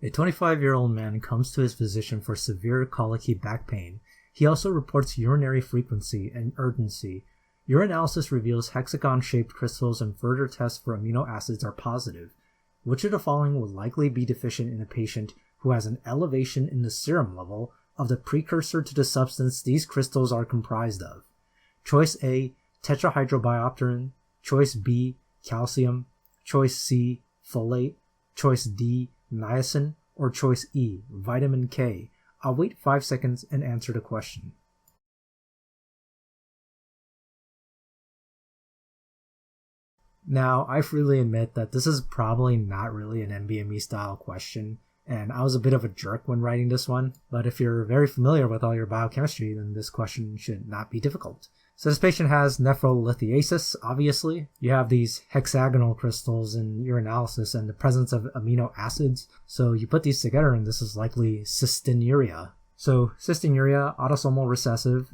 A 25-year-old man comes to his physician for severe colicky back pain. He also reports urinary frequency and urgency. Urinalysis reveals hexagon-shaped crystals and further tests for amino acids are positive. Which of the following would likely be deficient in a patient who has an elevation in the serum level of the precursor to the substance these crystals are comprised of? Choice A, tetrahydrobiopterin. Choice B, calcium. Choice C, folate. Choice D, niacin. Or choice E, vitamin K. I'll wait 5 seconds and answer the question. Now, I freely admit that this is probably not really an NBME style question, and I was a bit of a jerk when writing this one, but if you're very familiar with all your biochemistry, then this question should not be difficult. So this patient has nephrolithiasis, obviously. You have these hexagonal crystals in urinalysis and the presence of amino acids, so you put these together and this is likely cystinuria. So cystinuria, autosomal recessive,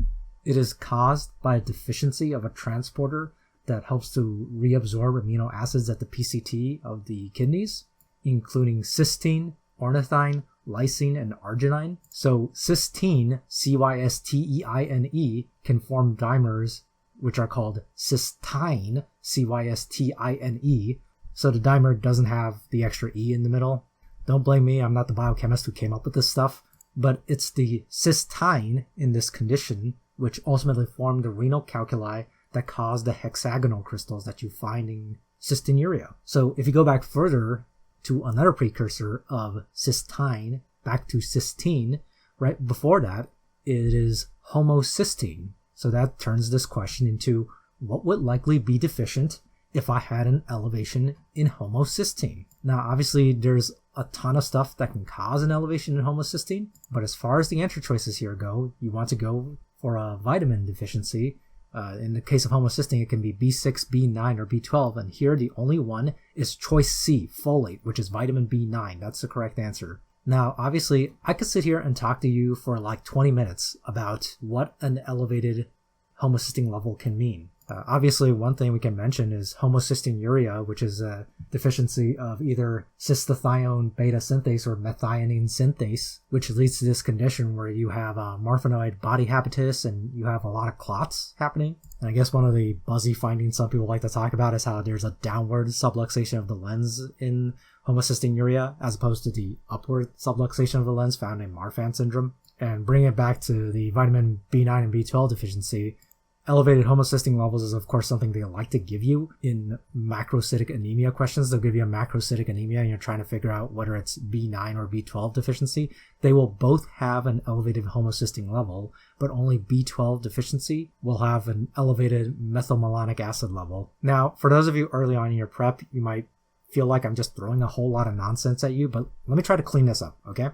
it is caused by a deficiency of a transporter that helps to reabsorb amino acids at the PCT of the kidneys, including cysteine, ornithine, lysine, and arginine. So cysteine, cysteine, can form dimers which are called cysteine, cystine. So the dimer doesn't have the extra E in the middle. Don't blame me, I'm not the biochemist who came up with this stuff, but it's the cysteine in this condition which ultimately form the renal calculi that cause the hexagonal crystals that you find in cystinuria. So if you go back further to another precursor of cysteine, back to cysteine, right before that, it is homocysteine. So that turns this question into what would likely be deficient if I had an elevation in homocysteine. Now, obviously, there's a ton of stuff that can cause an elevation in homocysteine, but as far as the answer choices here go, you want to go for a vitamin deficiency. In the case of homocysteine, it can be B6, B9, or B12, and here the only one is choice C, folate, which is vitamin B9. That's the correct answer. Now, obviously, I could sit here and talk to you for like 20 minutes about what an elevated homocysteine level can mean. Obviously, one thing we can mention is homocysteinuria, which is a deficiency of either cystathione beta synthase or methionine synthase, which leads to this condition where you have a morphinoid body habitus and you have a lot of clots happening. And I guess one of the buzzy findings some people like to talk about is how there's a downward subluxation of the lens in homocysteinuria as opposed to the upward subluxation of the lens found in Marfan syndrome. And bringing it back to the vitamin B9 and B12 deficiency, elevated homocysteine levels is, of course, something they like to give you in macrocytic anemia questions. They'll give you a macrocytic anemia and you're trying to figure out whether it's B9 or B12 deficiency. They will both have an elevated homocysteine level, but only B12 deficiency will have an elevated methylmalonic acid level. Now, for those of you early on in your prep, you might feel like I'm just throwing a whole lot of nonsense at you, but let me try to clean this up, okay?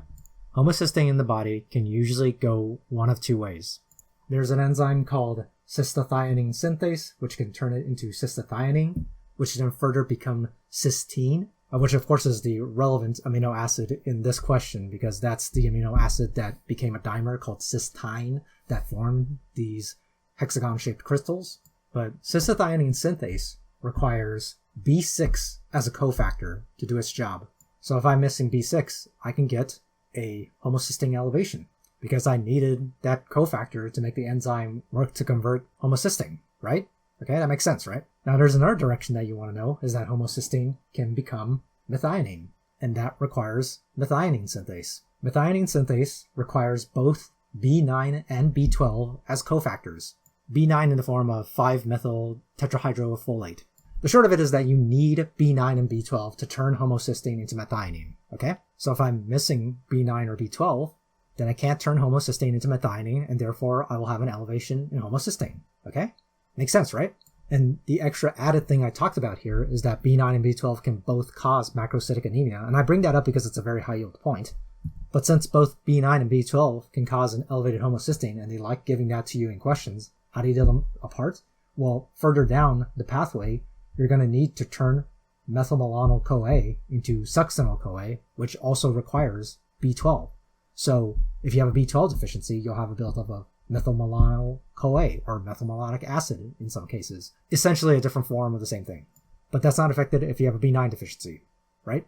Homocysteine in the body can usually go one of two ways. There's an enzyme called cystathionine synthase, which can turn it into cystathionine, which then further become cysteine, which of course is the relevant amino acid in this question because that's the amino acid that became a dimer called cysteine that formed these hexagon-shaped crystals. But cystathionine synthase requires B6 as a cofactor to do its job. So if I'm missing B6, I can get a homocysteine elevation, because I needed that cofactor to make the enzyme work to convert homocysteine, right? Okay, that makes sense, right? Now there's another direction that you want to know, is that homocysteine can become methionine, and that requires methionine synthase. Methionine synthase requires both B9 and B12 as cofactors. B9 in the form of 5-methyl tetrahydrofolate. The short of it is that you need B9 and B12 to turn homocysteine into methionine, okay? So if I'm missing B9 or B12, then I can't turn homocysteine into methionine, and therefore I will have an elevation in homocysteine, okay? Makes sense, right? And the extra added thing I talked about here is that B9 and B12 can both cause macrocytic anemia, and I bring that up because it's a very high yield point. But since both B9 and B12 can cause an elevated homocysteine, and they like giving that to you in questions, how do you tell them apart? Well, further down the pathway, you're going to need to turn methylmalonyl-CoA into succinyl-CoA, which also requires B12. So if you have a B12 deficiency, you'll have a buildup of methylmalonyl-CoA, or methylmalonic acid in some cases. Essentially a different form of the same thing. But that's not affected if you have a B9 deficiency, right?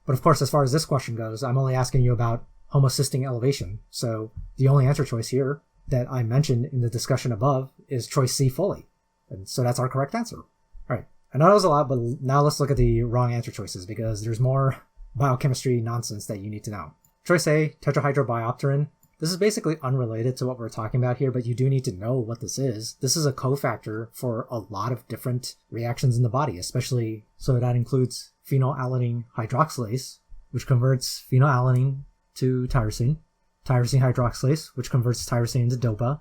But of course, as far as this question goes, I'm only asking you about homocysteine elevation. So the only answer choice here that I mentioned in the discussion above is choice C fully. And so that's our correct answer. All right. I know that was a lot, but now let's look at the wrong answer choices because there's more biochemistry nonsense that you need to know. Choice A, tetrahydrobiopterin. This is basically unrelated to what we're talking about here, but you do need to know what this is. This is a cofactor for a lot of different reactions in the body, especially so that includes phenylalanine hydroxylase, which converts phenylalanine to tyrosine, tyrosine hydroxylase, which converts tyrosine into DOPA.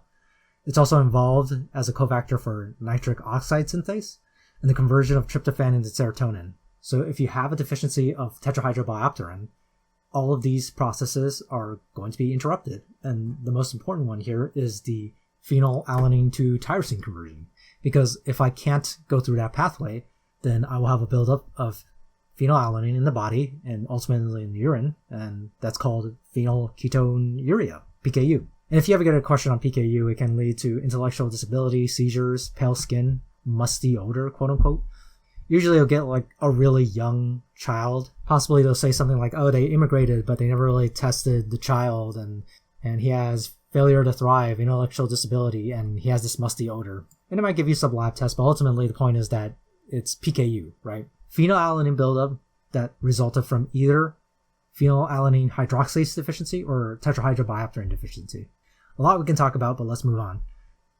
It's also involved as a cofactor for nitric oxide synthase and the conversion of tryptophan into serotonin. So if you have a deficiency of tetrahydrobiopterin, all of these processes are going to be interrupted. And the most important one here is the phenylalanine to tyrosine conversion. Because if I can't go through that pathway, then I will have a buildup of phenylalanine in the body and ultimately in the urine, and that's called phenylketonuria, PKU. And if you ever get a question on PKU, it can lead to intellectual disability, seizures, pale skin, musty odor, quote unquote. Usually you'll get like a really young child. Possibly they'll say something like, oh, they immigrated, but they never really tested the child, and he has failure to thrive, intellectual disability, and he has this musty odor. And it might give you some lab tests, but ultimately the point is that it's PKU, right? Phenylalanine buildup that resulted from either phenylalanine hydroxylase deficiency or tetrahydrobiopterin deficiency. A lot we can talk about, but let's move on.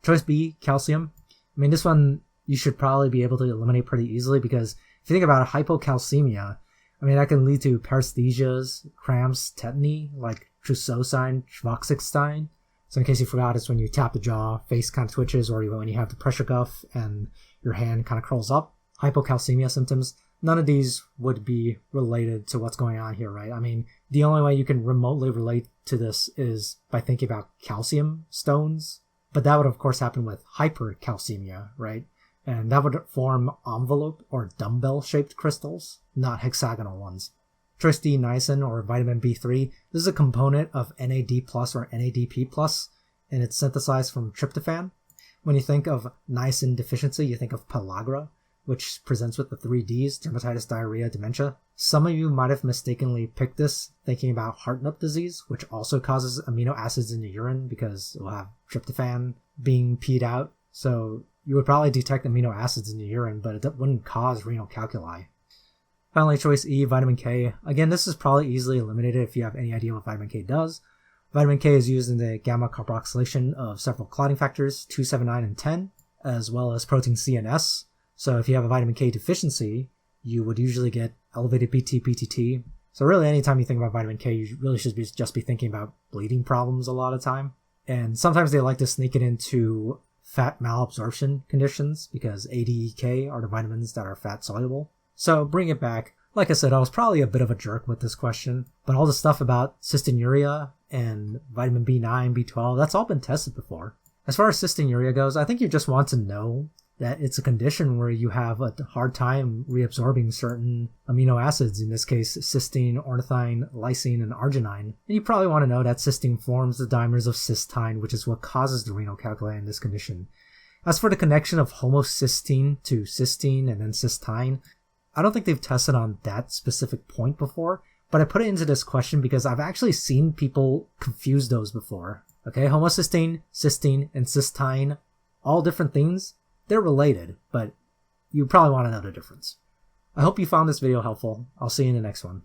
Choice B, calcium. I mean, this one you should probably be able to eliminate pretty easily because if you think about hypocalcemia, I mean, that can lead to paresthesias, cramps, tetany, like Trousseau-Stein, Schwarzschild-Stein. So in case you forgot, it's when you tap the jaw, face kind of twitches, or when you have the pressure cuff and your hand kind of curls up. Hypocalcemia symptoms. None of these would be related to what's going on here, right? I mean, the only way you can remotely relate to this is by thinking about calcium stones, but that would of course happen with hypercalcemia, right? And that would form envelope or dumbbell-shaped crystals, not hexagonal ones. Choice D, niacin or vitamin B3. This is a component of NAD+ or NADP+, and it's synthesized from tryptophan. When you think of niacin deficiency, you think of pellagra, which presents with the 3 Ds, dermatitis, diarrhea, dementia. Some of you might have mistakenly picked this thinking about Hartnup disease, which also causes amino acids in the urine because it will have tryptophan being peed out. So you would probably detect amino acids in the urine, but it wouldn't cause renal calculi. Finally, choice E, vitamin K. Again, this is probably easily eliminated if you have any idea what vitamin K does. Vitamin K is used in the gamma carboxylation of several clotting factors, 2, 7, 9, and 10, as well as protein C and S. So if you have a vitamin K deficiency, you would usually get elevated BT, PTT. So really anytime you think about vitamin K, you really should just be thinking about bleeding problems a lot of time. And sometimes they like to sneak it into fat malabsorption conditions because A, D, E, K are the vitamins that are fat soluble. So bring it back. Like I said, I was probably a bit of a jerk with this question, but all the stuff about cystinuria and vitamin B9, B12, that's all been tested before. As far as cystinuria goes, I think you just want to know that it's a condition where you have a hard time reabsorbing certain amino acids, in this case cysteine, ornithine, lysine, and arginine. And you probably want to know that cysteine forms the dimers of cysteine, which is what causes the renal calculi in this condition. As for the connection of homocysteine to cysteine and then cysteine, I don't think they've tested on that specific point before, but I put it into this question because I've actually seen people confuse those before. Okay, homocysteine, cysteine, and cysteine, all different things. They're related, but you probably want to know the difference. I hope you found this video helpful. I'll see you in the next one.